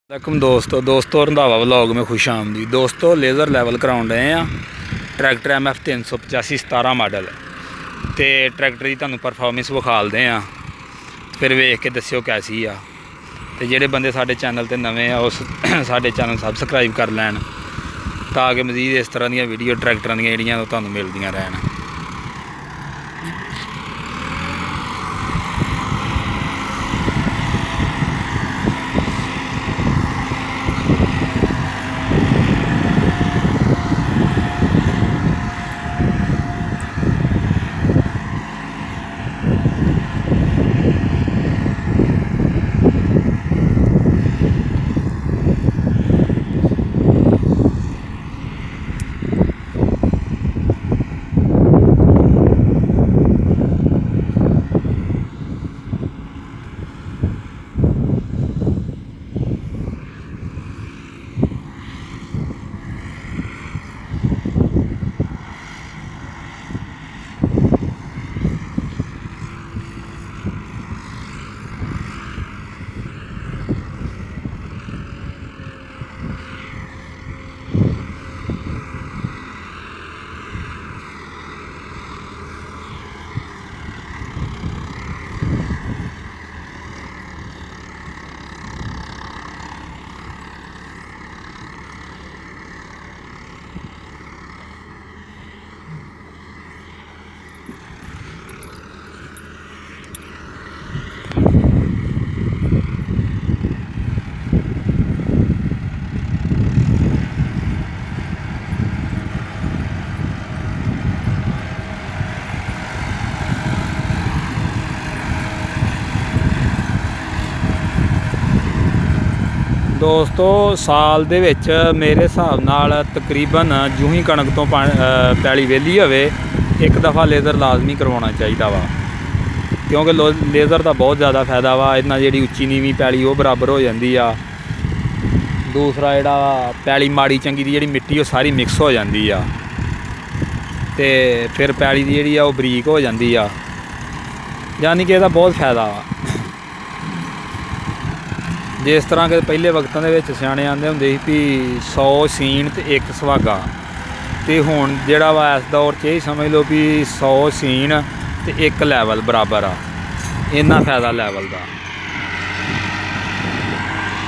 वालेकुम दोस्तों रंधावा व्लॉग में खुश आमदीद। दोस्तों लेज़र लैवल कराउन रहे हैं ट्रैक्टर MF 385 17 मॉडल तो ट्रैक्टर की तुहानू परफॉर्मेंस विखालते हैं, फिर वेख के दस्यो कैसी आ। तो जेडे बंदे साडे चैनल ते नवे आ उस साडे चैनल सबसक्राइब कर लैन ताकि मजीद इस तरह दी वीडियो ट्रैक्टर दी जिहड़ियां तुहानू मिलदियां रहन। दोस्तों साल दे विच मेरे हिसाब नाल तकरीबन जूं ही कणक तो पैली वेली होवे एक दफ़ा लेज़र लाजमी करवाना चाहिए वा, क्योंकि लेज़र का बहुत ज़्यादा फायदा वा। इन्ना जी उच्ची नीवी पैली वो बराबर हो जाती आ। दूसरा जिहड़ा पैली माड़ी चंगी दी जिहड़ी मिट्टी वो सारी मिक्स हो जाती आ ते फिर पैली दी जिहड़ी आ वो बरीक हो जाती आ, यानी कि इसदा बहुत फायदा वा। जिस तरह के पहले वक्तों के सियाने आंदे हुंदे सी भी 100 सीण ते 1 सुहागा, तो हुण जिहड़ा वा इस दौर च यही समझ लो भी 100 सीण ते 1 लैवल बराबर आ। इन्ना फायदा लैवल का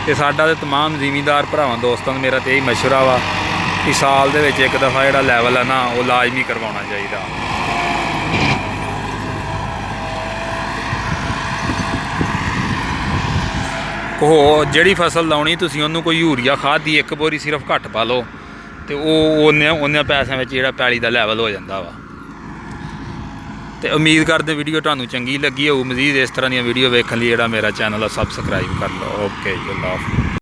ते साडा ते तमाम जिमीदार भरावां दोस्तां नूं मेरा तो यही मशवरा वा कि साल दे विच एक दफ़ा जिहड़ा लैवल है ना वो लाजमी करवाउणा चाहीदा। जिहड़ी फसल लाउणी तुसीं उहनूं कोई यूरिया खाद दी एक बोरी सिर्फ घट पा लो तो उन्ने पैसों में जिहड़ा पैली दा लैवल हो जाता वा। तो उम्मीद करते वीडियो तुहानूं चंगी लगी होऊ। मजीद इस तरह दी वीडियो वेखण लई जिहड़ा मेरा चैनल है सबसक्राइब कर लो। ओके जी, अल्लाह हाफिज़।